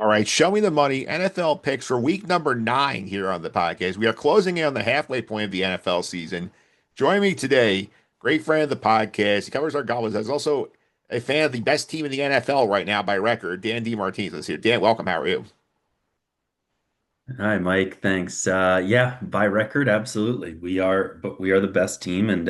All right, show me the money. NFL picks for week number 9 here on the podcast. We are closing in on the halfway point of the NFL season. Joining me today, great friend of the podcast. He covers our Goblins. He's also a fan of the best team in the NFL right now by record, Dan DeMartini is here. Dan, welcome. How are you? Hi, Mike. Thanks. Yeah, by record, absolutely. We are the best team, and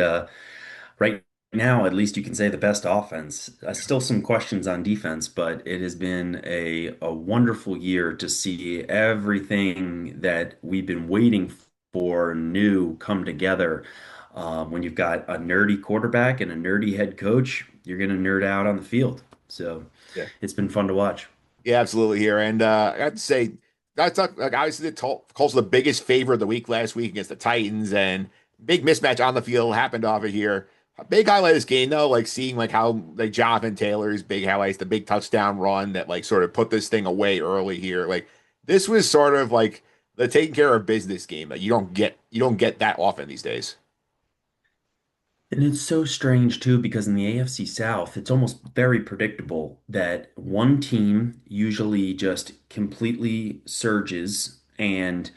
right now, at least you can say the best offense. Still some questions on defense, but it has been a wonderful year to see everything that we've been waiting for new come together. When you've got a nerdy quarterback and a nerdy head coach, you're going to nerd out on the field. So Yeah. it's been fun to watch. Yeah, absolutely here. And I got to say, that's like obviously Colts were the biggest favorite of the week last week against the Titans, and big mismatch on the field happened off of here. A big highlight of this game though, like seeing like how like Jonathan Taylor's big highlights, the big touchdown run that like sort of put this thing away early here. Like this was sort of like the taking care of business game that you don't get that often these days. And it's so strange too, because in the AFC South, it's almost very predictable that one team usually just completely surges. And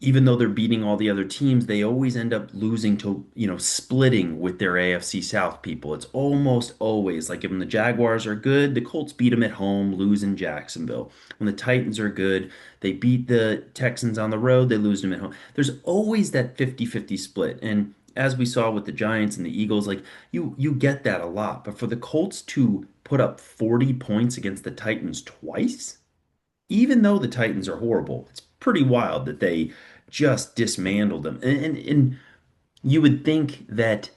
even though they're beating all the other teams, they always end up losing to, splitting with their AFC South people. It's almost always like when the Jaguars are good, the Colts beat them at home, lose in Jacksonville. When the Titans are good, they beat the Texans on the road, they lose them at home. There's always that 50-50 split. And as we saw with the Giants and the Eagles, like you get that a lot. But for the Colts to put up 40 points against the Titans twice, even though the Titans are horrible, it's pretty wild that they just dismantled them. And you would think that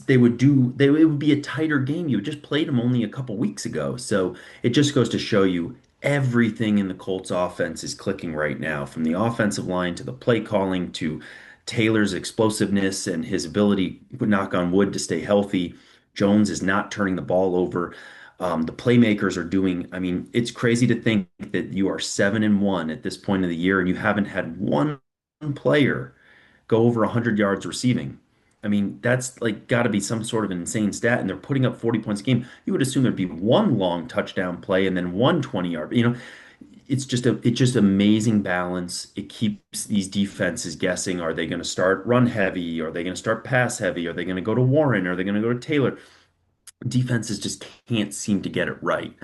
it would be a tighter game. You just played them only a couple weeks ago. So it just goes to show you everything in the Colts offense is clicking right now, from the offensive line to the play calling to Taylor's explosiveness and his ability, knock on wood, to stay healthy. Jones is not turning the ball over. The playmakers are doing, I mean, it's crazy to think that you are 7-1 at this point of the year and you haven't had one player go over 100 yards receiving. I mean, that's like got to be some sort of an insane stat, and they're putting up 40 points a game. You would assume there'd be one long touchdown play and then one 20-yard. It's just amazing balance. It keeps these defenses guessing. Are they going to start run heavy? Are they going to start pass heavy? Are they going to go to Warren? Are they going to go to Taylor? Defenses just can't seem to get it right.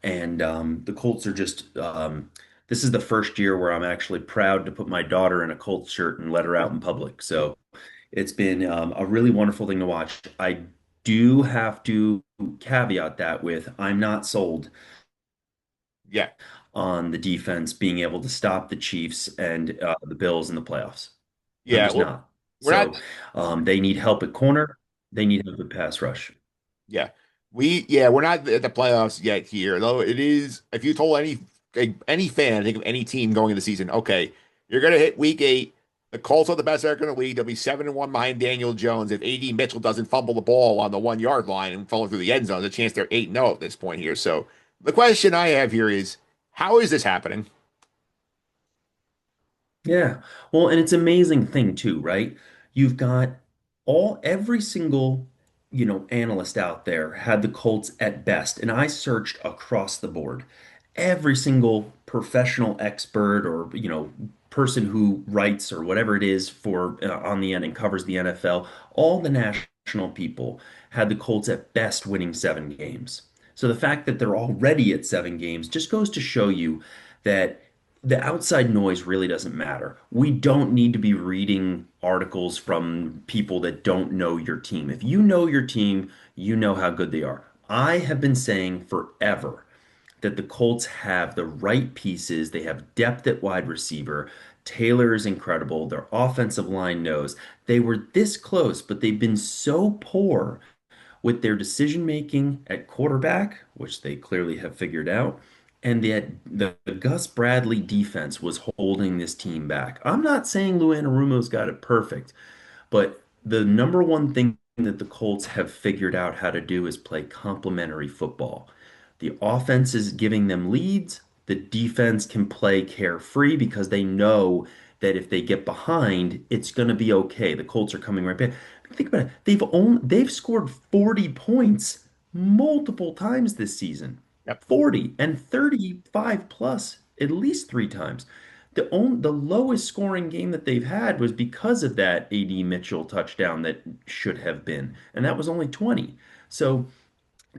And the Colts are just, this is the first year where I'm actually proud to put my daughter in a Colts shirt and let her out in public. So it's been a really wonderful thing to watch. I do have to caveat that with I'm not sold Yeah. on the defense being able to stop the Chiefs and the Bills in the playoffs. I'm Yeah. just Well, not. we're not. So they need help at corner. They need help at pass rush. Yeah. We're not at the playoffs yet here, though it is if you told any fan, think of any team going into the season, okay, you're gonna hit week 8. The Colts are the best record in the league. They'll be 7-1 behind Daniel Jones. If AD Mitchell doesn't fumble the ball on the 1 yard line and fall through the end zone, there's a chance they're 8-0 at this point here. So the question I have here is, how is this happening? Yeah. Well, and it's an amazing thing too, right? You've got every single, analyst out there had the Colts at best. And I searched across the board. Every single professional expert or, person who writes or whatever it is for on the end and covers the NFL, all the national people had the Colts at best winning 7 games. So the fact that they're already at 7 games just goes to show you that the outside noise really doesn't matter. We don't need to be reading articles from people that don't know your team. If you know your team, you know how good they are. I have been saying forever that the Colts have the right pieces. They have depth at wide receiver. Taylor is incredible. Their offensive line knows. They were this close, but they've been so poor with their decision making at quarterback, which they clearly have figured out, and that the Gus Bradley defense was holding this team back. I'm not saying Lou Anarumo's got it perfect, but the number one thing that the Colts have figured out how to do is play complementary football. The offense is giving them leads. The defense can play carefree because they know that if they get behind, it's going to be okay. The Colts are coming right back. Think about it. They've scored 40 points multiple times this season. Yep. 40 and 35 plus at least three times. The lowest scoring game that they've had was because of that AD Mitchell touchdown that should have been, and that was only 20. So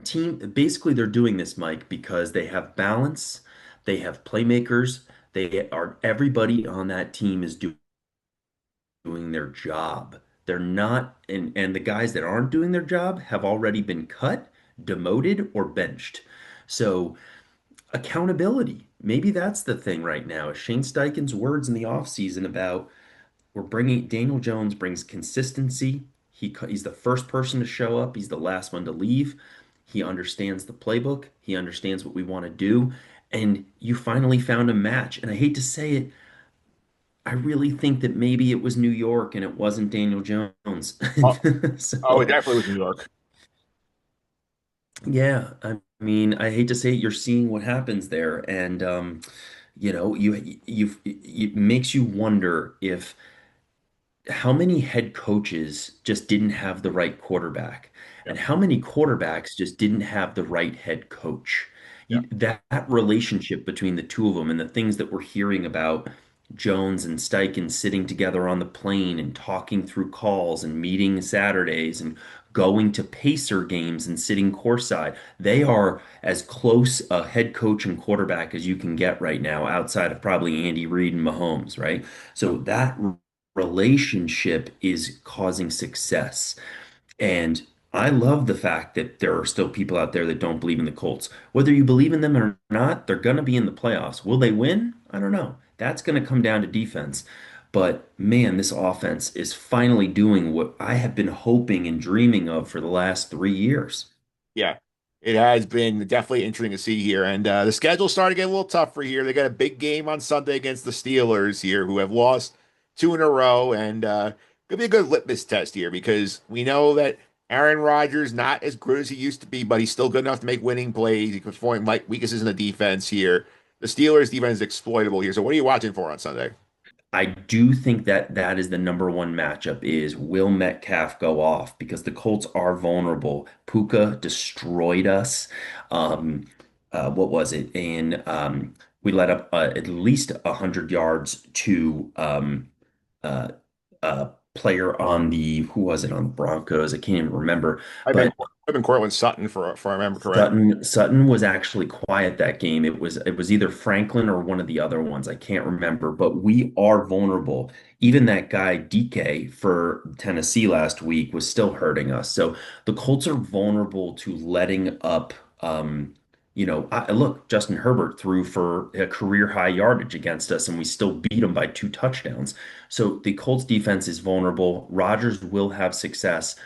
team basically they're doing this, Mike, because they have balance, they have playmakers, they are everybody on that team is doing their job. They're not, and the guys that aren't doing their job have already been cut, demoted, or benched. So accountability. Maybe that's the thing right now. Shane Steichen's words in the offseason about we're bringing Daniel Jones brings consistency. He's the first person to show up. He's the last one to leave. He understands the playbook. He understands what we want to do. And you finally found a match. And I hate to say it, I really think that maybe it was New York and it wasn't Daniel Jones. Oh, oh, it So, definitely was New York. yeah, I mean, I hate to say it, you're seeing what happens there. And, it makes you wonder if how many head coaches just didn't have the right quarterback, Yeah, and how many quarterbacks just didn't have the right head coach. yeah, That relationship between the two of them and the things that we're hearing about Jones and Steichen sitting together on the plane and talking through calls and meeting Saturdays and going to Pacer games and sitting courtside. They are as close a head coach and quarterback as you can get right now, outside of probably Andy Reid and Mahomes, right? yeah, So that relationship is causing success. And I love the fact that there are still people out there that don't believe in the Colts. Whether you believe in them or not, they're going to be in the playoffs. Will they win? I don't know. That's going to come down to defense. But man, this offense is finally doing what I have been hoping and dreaming of for the last 3 years. yeah. It has been definitely interesting to see here, and the schedule's starting to get a little tougher here. They got a big game on Sunday against the Steelers here, who have lost two in a row, and could be a good litmus test here because we know that Aaron Rodgers not as good as he used to be, but he's still good enough to make winning plays. He can find like weaknesses in the defense here. The Steelers' defense is exploitable here. So, what are you watching for on Sunday? I do think that that is the number one matchup is will Metcalf go off because the Colts are vulnerable. Puka destroyed us. What was it? And we let up at least 100 yards to uh, player on the who was it on the Broncos? I can't even remember. But I've been Cortland Sutton for if I remember correct. Sutton was actually quiet that game. It was either Franklin or one of the other ones. I can't remember, but we are vulnerable. Even that guy DK for Tennessee last week was still hurting us. So the Colts are vulnerable to letting up look, Justin Herbert threw for a career high yardage against us and we still beat him by two touchdowns. So the Colts defense is vulnerable. Rodgers will have success.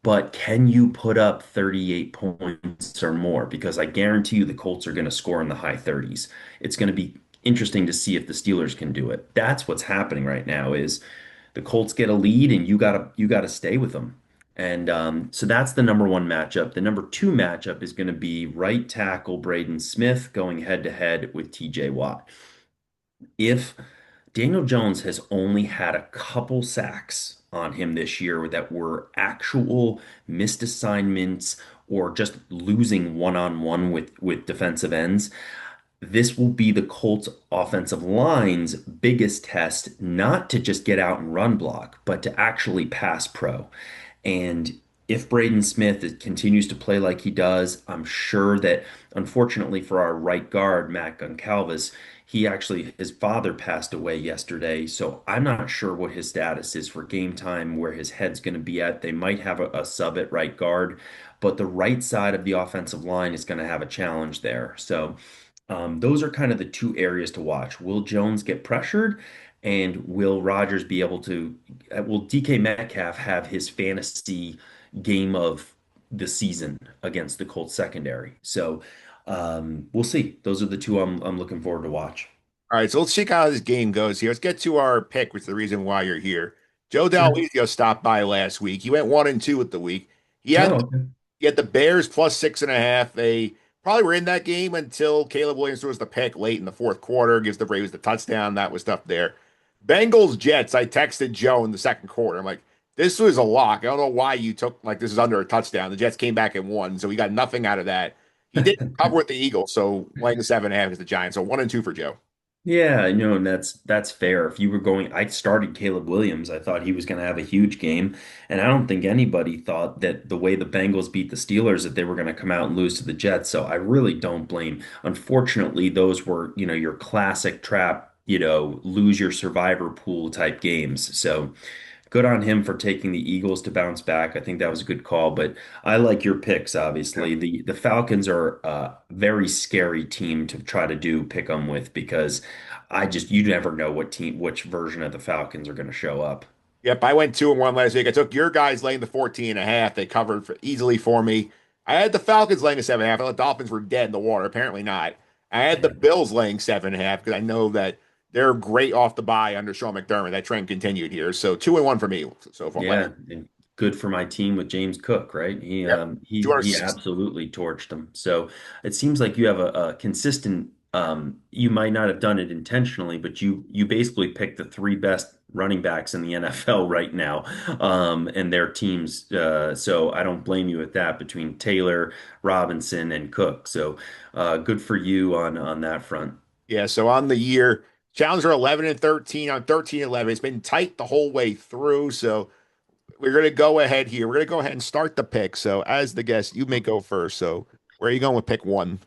But can you put up 38 points or more? Because I guarantee you the Colts are going to score in the high 30s. It's going to be interesting to see if the Steelers can do it. That's what's happening right now is the Colts get a lead and you gotta stay with them. And so that's the number one matchup. The number two matchup is going to be right tackle Braden Smith going head to head with TJ Watt. If Daniel Jones has only had a couple sacks on him this year that were actual missed assignments or just losing one-on-one with defensive ends. This will be the Colts offensive line's biggest test, not to just get out and run block, but to actually pass pro. And if Braden Smith continues to play like he does, I'm sure that unfortunately for our right guard, Matt Goncalves, his father passed away yesterday. So I'm not sure what his status is for game time, where his head's going to be at. They might have a sub at right guard, but the right side of the offensive line is going to have a challenge there. So those are kind of the two areas to watch. Will Jones get pressured? And will Rodgers be able to, will DK Metcalf have his fantasy game of the season against the Colts secondary? So we'll see. Those are the two I'm looking forward to watch. All right, so let's see how this game goes here. Let's get to our pick, which is the reason why you're here. Joe Sure. Dall'Oglio stopped by last week. He went 1-2 with the week. He had Oh, okay. he had the Bears plus 6.5. They probably were in that game until Caleb Williams throws the pick late in the fourth quarter, gives the Braves the touchdown. That was stuff there. Bengals Jets. I texted Joe in the second quarter. I'm like, this was a lock. I don't know why you took like this is under a touchdown. The Jets came back and won, so we got nothing out of that. He did cover with the Eagles, so laying the 7.5 is the Giants. So 1-2 for Joe. Yeah, and that's fair. If you were going, I started Caleb Williams. I thought he was going to have a huge game, and I don't think anybody thought that the way the Bengals beat the Steelers that they were going to come out and lose to the Jets. So I really don't blame. Unfortunately, those were, your classic trap, lose your survivor pool type games. So good on him for taking the Eagles to bounce back. I think that was a good call, but I like your picks, Yeah. obviously. The Falcons are a very scary team to try to do pick 'em with because you never know which version of the Falcons are going to show up. Yep, I went 2-1 last week. I took your guys laying the 14.5. They covered easily for me. I had the Falcons laying the 7.5. I thought the Dolphins were dead in the water. Apparently not. I had the Bills laying 7.5 because I know that they're great off the bye under Sean McDermott. That trend continued here. So 2-1 for me so far last. Yeah, and good for my team with James Cook, right? He Yep. um he he 260. absolutely torched them. So it seems like you have a consistent you might not have done it intentionally, but you basically picked the three best running backs in the NFL right now, and their teams. So I don't blame you with that between Taylor, Robinson, and Cook. So good for you on that front. Yeah, so on the year, Challenger 11-13 on 13-11. It's been tight the whole way through. So we're going to go ahead here. We're going to go ahead and start the pick. So as the guest, you may go first. So where are you going with pick one?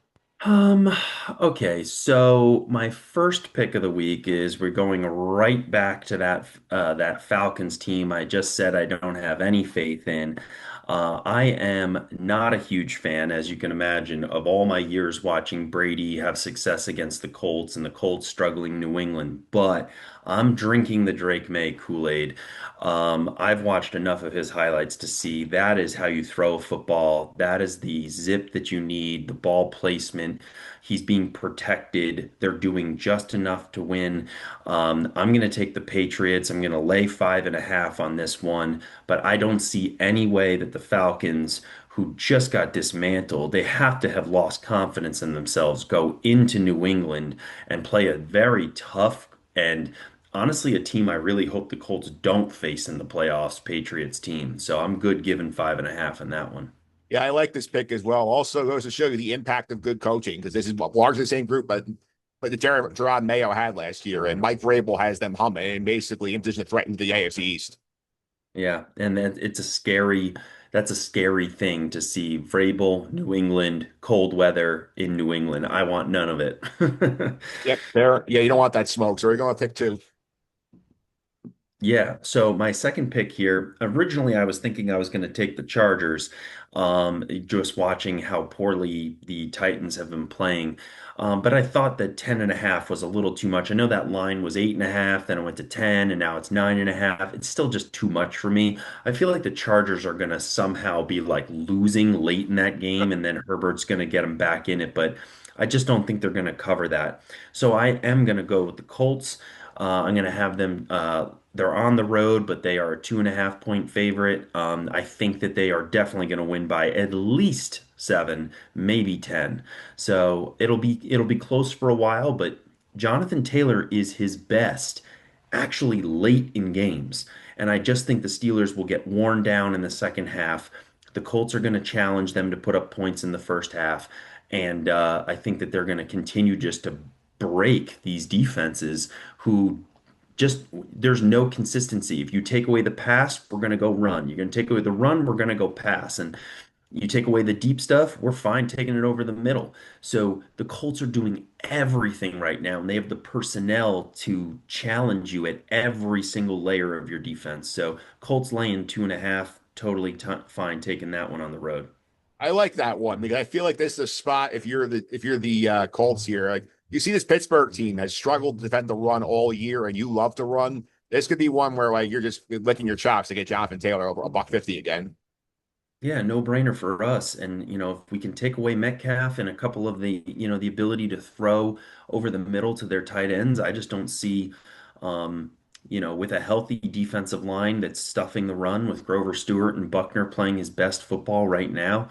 Um, okay, so my first pick of the week is we're going right back to that Falcons team I just said I don't have any faith in. I am not a huge fan, as you can imagine, of all my years watching Brady have success against the Colts and the Colts struggling New England, but I'm drinking the Drake May Kool-Aid. I've watched enough of his highlights to see that is how you throw a football. That is the zip that you need, the ball placement. He's being protected. They're doing just enough to win. I'm going to take the Patriots. I'm going to lay 5.5 on this one, but I don't see any way that the Falcons, who just got dismantled, they have to have lost confidence in themselves, go into New England and play a very tough and honestly, a team I really hope the Colts don't face in the playoffs, Patriots team. So I'm good giving 5.5 in that one. Yeah, I like this pick as well. Also goes to show you the impact of good coaching because this is largely the same group, but the Gerard Mayo had last year, and Mike Vrabel has them humming and basically in position to threaten the AFC East. Yeah, and then that's a scary thing to see. Vrabel, New England, cold weather in New England. I want none of it. Yep, there. Yeah, you don't want that smoke. So we're going to pick two. Yeah, so my second pick here, originally I was thinking I was going to take the Chargers, just watching how poorly the Titans have been playing. But I thought that 10.5 was a little too much. I know that line was 8.5, then it went to 10, and now it's 9.5. It's still just too much for me. I feel like the Chargers are going to somehow be like losing late in that game, and then Herbert's going to get them back in it, but I just don't think they're going to cover that. So I am going to go with the Colts. I'm going to have them. They're on the road, but they are a 2.5 point favorite. I think that they are definitely going to win by at least 7, maybe 10. So it'll be close for a while, but Jonathan Taylor is his best actually late in games. And I just think the Steelers will get worn down in the second half. The Colts are going to challenge them to put up points in the first half. And I think that they're going to continue just to break these defenses who just there's no consistency. If you take away the pass, we're going to go run. You're going to take away the run, we're going to go pass. And you take away the deep stuff, we're fine taking it over the middle. So the Colts are doing everything right now, and they have the personnel to challenge you at every single layer of your defense. So Colts laying 2.5, totally fine taking that one on the road. I like that one because I feel like this is a spot if you're the Colts here. Like you see, this Pittsburgh team has struggled to defend the run all year, and you love to run. This could be one where like you're just licking your chops to get Jonathan Taylor over a buck 50 again. Yeah, no brainer for us. And, if we can take away Metcalf and a couple of the ability to throw over the middle to their tight ends, I just don't see, with a healthy defensive line that's stuffing the run with Grover Stewart and Buckner playing his best football right now.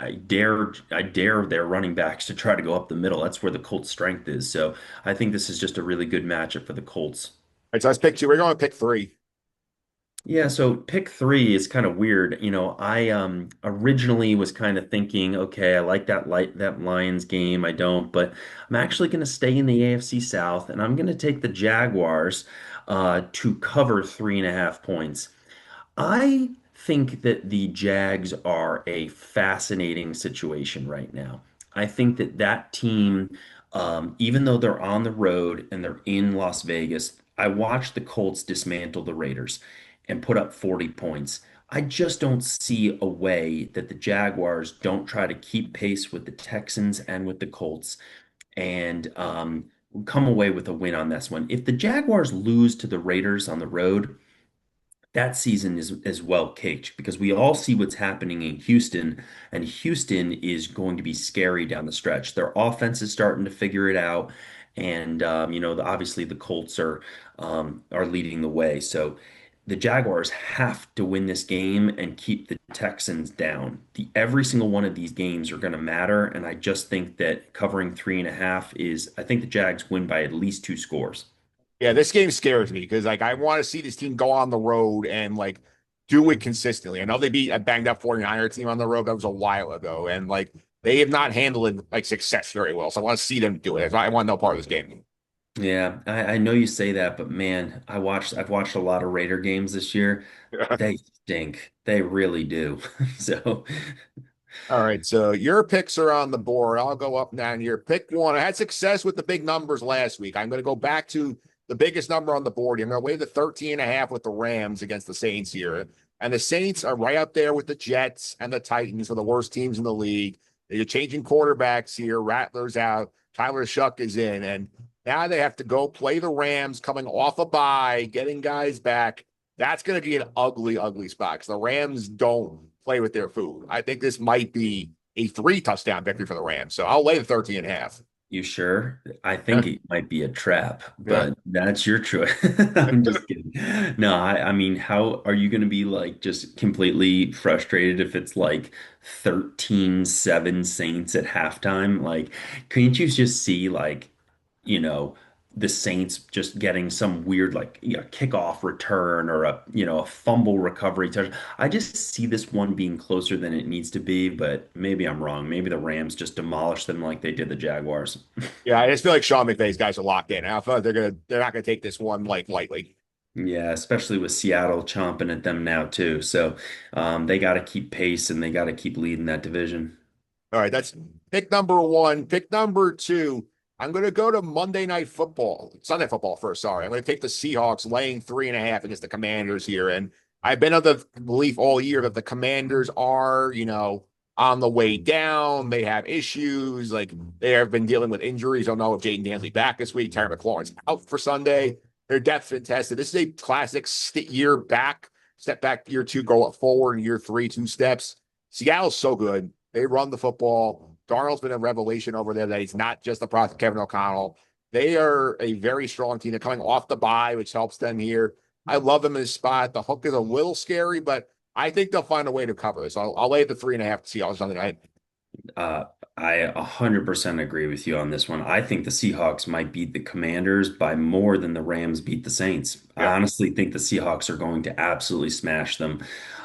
I dare their running backs to try to go up the middle. That's where the Colts' strength is. So I think this is just a really good matchup for the Colts. All right, so let's pick two. We're going to pick three. Yeah, so pick three is kind of weird. I originally was kind of thinking, okay, I like that Lions game. I don't, but I'm actually going to stay in the AFC South, and I'm going to take the Jaguars to cover 3.5 points. I think that the Jags are a fascinating situation right now. I think that that team, even though they're on the road and they're in Las Vegas, I watched the Colts dismantle the Raiders and put up 40 points. I just don't see a way that the Jaguars don't try to keep pace with the Texans and with the Colts and come away with a win on this one. If the Jaguars lose to the Raiders on the road, that season is well caked because we all see what's happening in Houston, and Houston is going to be scary down the stretch. Their offense is starting to figure it out, and obviously the Colts are leading the way. So the Jaguars have to win this game and keep the Texans down. Every single one of these games are going to matter, and I just think that covering 3.5 is. I think the Jags win by at least 2 scores. Yeah, this game scares me because like I want to see this team go on the road and like do it consistently. I know they beat a banged up 49er team on the road. That was a while ago. And like they have not handled like success very well. So I want to see them do it. I want no part of this game. Yeah, I know you say that, but man, I've watched a lot of Raider games this year. They stink. They really do. So, All right, so your picks are on the board. I'll go up down here. Pick one. I had success with the big numbers last week. I'm going to go back to the biggest number on the board. I'm going to weigh the 13.5 with the Rams against the Saints here. And the Saints are right up there with the Jets and the Titans for the worst teams in the league. They're changing quarterbacks here. Rattler's out. Tyler Shuck is in. And now they have to go play the Rams coming off a bye, getting guys back. That's going to be an ugly, ugly spot because the Rams don't play with their food. I think this might be a 3 touchdown victory for the Rams. So I'll lay the 13.5. you sure? I think it might be a trap, Yeah. but that's your choice. I'm just kidding. No, I mean, how are you going to be like just completely frustrated if it's like 13-7 Saints at halftime? Like, can't you just see like you know, the Saints just getting some weird like kickoff return or a fumble recovery touch. I just see this one being closer than it needs to be, but maybe I'm wrong. Maybe the Rams just demolish them like they did the Jaguars. Yeah, I just feel like Sean McVay's guys are locked in. I feel like they're not gonna take this one like lightly. Yeah, especially with Seattle chomping at them now too. So they got to keep pace and they got to keep leading that division. All right, that's pick number one. Pick number two. I'm going to go to Monday Night Football, Sunday Football first. Sorry, I'm going to take the Seahawks laying 3.5 against the Commanders here. And I've been of the belief all year that the Commanders are, on the way down. They have issues. Like they have been dealing with injuries. Don't know if Jaden Dantley back this week. Terry McLaurin's out for Sunday. Their depth's been tested. This is a classic year back, step back year two, go up forward in year three, 2 steps. Seattle's so good. They run the football. Darnold's been a revelation over there that he's not just the product of Kevin O'Connell. They are a very strong team. They're coming off the bye, which helps them here. I love them in this spot. The hook is a little scary, but I think they'll find a way to cover this. I'll lay the 3.5 to Seahawks Sunday night. Uh, I 100% agree with you on this one. I think the Seahawks might beat the Commanders by more than the Rams beat the Saints. I Yeah. honestly think the Seahawks are going to absolutely smash them.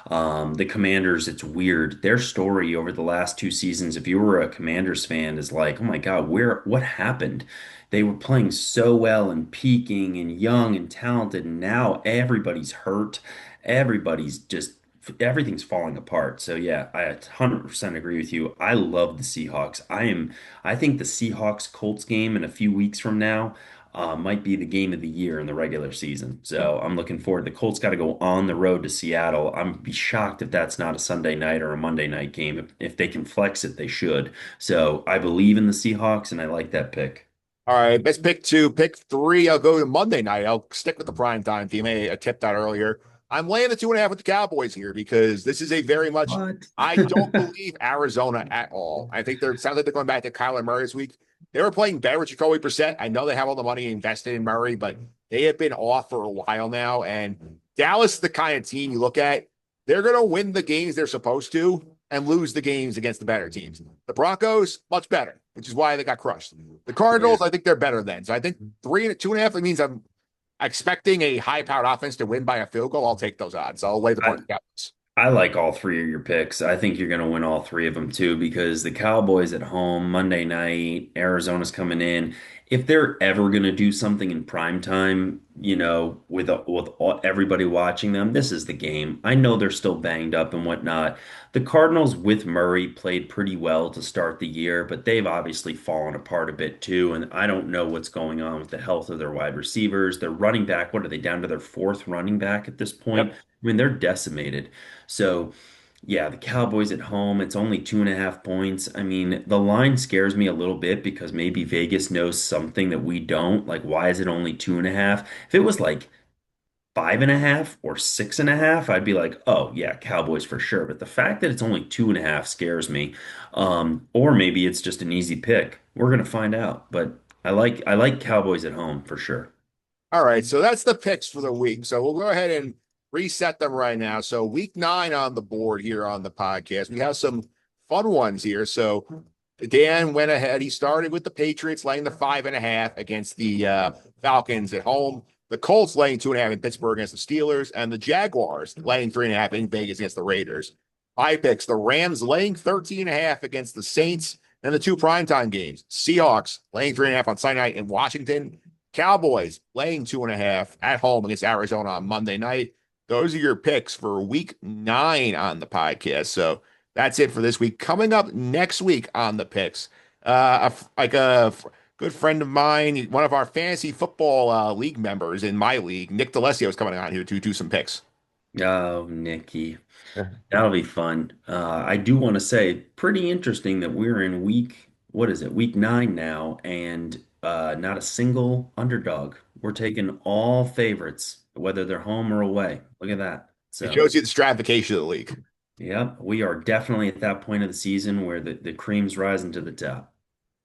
The Commanders, it's weird. Their story over the last 2 seasons, if you were a Commanders fan, is like, oh my God, what happened? They were playing so well and peaking and young and talented, and now everybody's hurt. Everybody's just everything's falling apart. So yeah, I 100% agree with you. I love the Seahawks. I think the Seahawks Colts game in a few weeks from now might be the game of the year in the regular season. So I'm looking forward. The Colts got to go on the road to Seattle. I'm be shocked if that's not a Sunday night or a Monday night game. If they can flex it, they should. So I believe in the Seahawks and I like that pick. All right, let's pick two. Pick three. I'll go to Monday night. I'll stick with the prime time team. I tipped that earlier. I'm laying the 2.5 with the Cowboys here because this is a very much. What? I don't believe Arizona at all. I think they're sounds like they're going back to Kyler Murray this week. They were playing better with Jacoby Brissett. I know they have all the money invested in Murray, but they have been off for a while now. And Dallas, the kind of team you look at, they're going to win the games they're supposed to and lose the games against the better teams. The Broncos, much better, which is why they got crushed. The Yeah. Cardinals, I think they're better than. So I think 3 and 2.5 means expecting a high-powered offense to win by a field goal. I'll take those odds. I'll lay the I, point with the Cowboys. I like all three of your picks. I think you're going to win all three of them too because the Cowboys at home, Monday night, Arizona's coming in. If they're ever going to do something in prime time, everybody watching them, this is the game. I know they're still banged up and whatnot. The Cardinals with Murray played pretty well to start the year, but they've obviously fallen apart a bit too. And I don't know what's going on with the health of their wide receivers. Their running back, what are they down to their fourth running back at this point? Yep. I mean, they're decimated. So, yeah, the Cowboys at home, it's only 2.5 points. I mean, the line scares me a little bit because maybe Vegas knows something that we don't. Like, why is it only 2.5? If it was like 5.5 or 6.5, I'd be like, oh, yeah, Cowboys for sure. But the fact that it's only 2.5 scares me. Or maybe it's just an easy pick. We're gonna find out. But I like Cowboys at home for sure. All right, so that's the picks for the week. So we'll go ahead and reset them right now. So week 9 on the board here on the podcast. We have some fun ones here. So Dan went ahead. He started with the Patriots laying the 5.5 against the Falcons at home. The Colts laying 2.5 in Pittsburgh against the Steelers, and the Jaguars laying 3.5 in Vegas against the Raiders. My picks: the Rams laying 13.5 against the Saints, and the two primetime games: Seahawks laying 3.5 on Sunday night in Washington. Cowboys laying 2.5 at home against Arizona on Monday night. Those are your picks for week 9 on the podcast. So that's it for this week. Coming up next week on the picks, a good friend of mine, one of our fantasy football league members in my league, Nick D'Alessio, is coming on here to do some picks. Oh, Nikki. That'll be fun. I do want to say, pretty interesting that we're in what is it, week 9 now, and not a single underdog. We're taking all favorites, whether they're home or away. Look at that. It So, shows you the stratification of the league. yeah, we are definitely at that point of the season where the cream's rising to the top.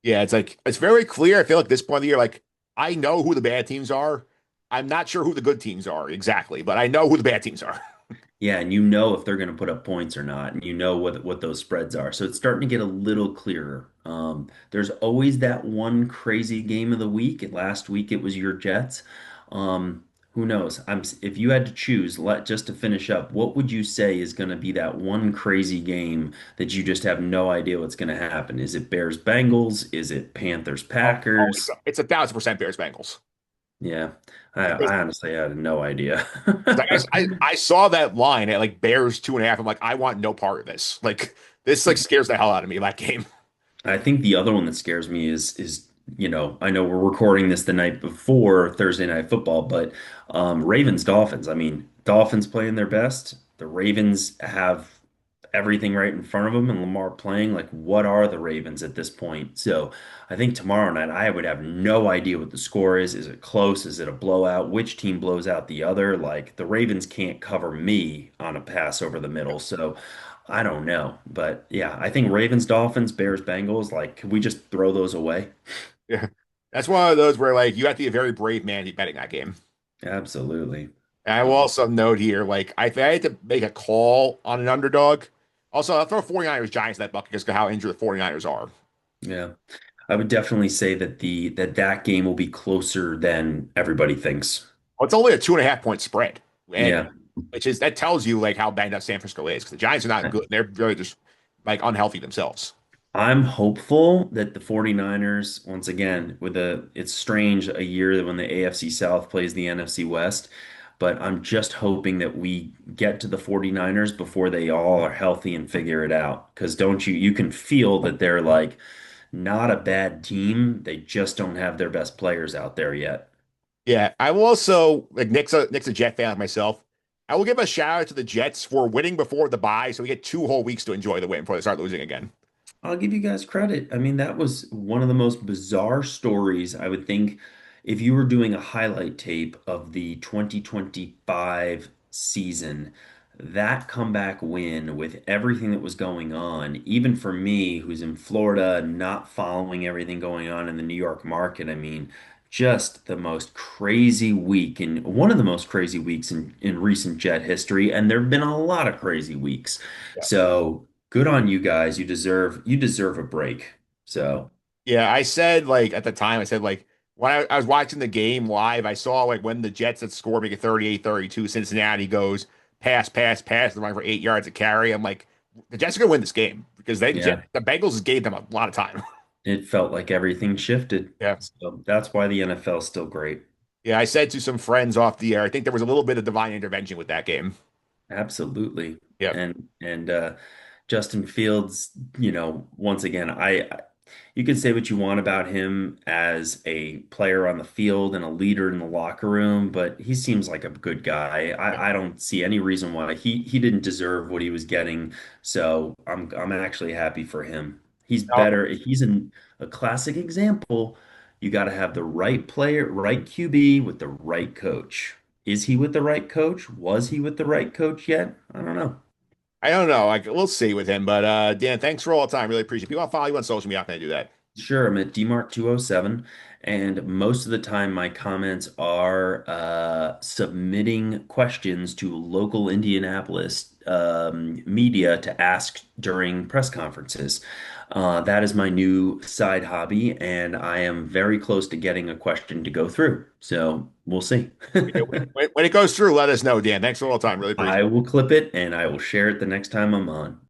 Yeah, it's like it's very clear. I feel like this point of the year, like I know who the bad teams are. I'm not sure who the good teams are exactly, but I know who the bad teams are. Yeah, and you know if they're going to put up points or not, and you know what those spreads are. So it's starting to get a little clearer. There's always that one crazy game of the week. And last week it was your Jets. Who knows? If you had to choose, just to finish up, what would you say is going to be that one crazy game that you just have no idea what's going to happen? Is it Bears Bengals? Is it Panthers Oh, it's Packers? it's 1,000% Bears Bengals. Yeah, I, Because I honestly had no idea. I saw that line at like Bears 2.5. I'm like, I want no part of this. Like this like scares the hell out of me, that game. I think the other one that scares me is I know we're recording this the night before Thursday Night Football, but Ravens Dolphins. I mean, Dolphins playing their best. The Ravens have everything right in front of them, and Lamar playing like what are the Ravens at this point? So I think tomorrow night I would have no idea what the score is. Is it close? Is it a blowout? Which team blows out the other? Like the Ravens can't cover me on a pass over the middle. So I don't know. But yeah, I think Ravens, Dolphins, Bears, Bengals, like, could we just throw those away? Yeah. That's one of those where like you have to be a very brave man to be betting that game. Absolutely. And I will also note here, like if I had to make a call on an underdog, also I'll throw 49ers Giants in that bucket because of how injured the 49ers are. Yeah. I would definitely say that game will be closer than everybody thinks. Well, it's only a 2.5 point spread. And Yeah. which is that tells you like how banged up San Francisco is because the Giants are not good. They're really just like unhealthy themselves. I'm hopeful that the 49ers, once again, it's strange a year when the AFC South plays the NFC West, but I'm just hoping that we get to the 49ers before they all are healthy and figure it out. Because don't you can feel that they're like not a bad team. They just don't have their best players out there yet. Yeah, I will also like Nick's a Jet fan like myself. I will give a shout out to the Jets for winning before the bye, so we get 2 whole weeks to enjoy the win before they start losing again. I'll give you guys credit. I mean, that was one of the most bizarre stories. I would think if you were doing a highlight tape of the 2025 season, that comeback win with everything that was going on, even for me, who's in Florida, not following everything going on in the New York market, I mean, just the most crazy week and one of the most crazy weeks in recent Jet history. And there have been a lot of crazy weeks. So good on you guys. You deserve a break. So Yeah, I said like at the time, I said like when I was watching the game live, I saw like when the Jets had scored, make it 38-32, Cincinnati goes pass, pass, pass, and running for 8 yards of carry. I'm like, the Jets are gonna win this game because Yeah, the Bengals gave them a lot of time. it felt like everything shifted. Yeah. So that's why the NFL is still great. Yeah, I said to some friends off the air, I think there was a little bit of divine intervention with that game. Absolutely. Yeah. And Justin Fields, once again, you can say what you want about him as a player on the field and a leader in the locker room, but he seems like a good guy. I don't see any reason why he didn't deserve what he was getting. So I'm actually happy for him. He's No, better. A classic example. You got to have the right player, right QB with the right coach. Is he with the right coach? Was he with the right coach yet? I don't know. I don't know. Like we'll see with him. But Dan, thanks for all the time. Really appreciate it. People want to follow you on social media. How can I do that? Sure, I'm at DMARC207, and most of the time my comments are submitting questions to local Indianapolis media to ask during press conferences. That is my new side hobby, and I am very close to getting a question to go through. So we'll see. Yeah, when it goes through, let us know, Dan. Thanks for all the time. Really appreciate I it. will clip it and I will share it the next time I'm on.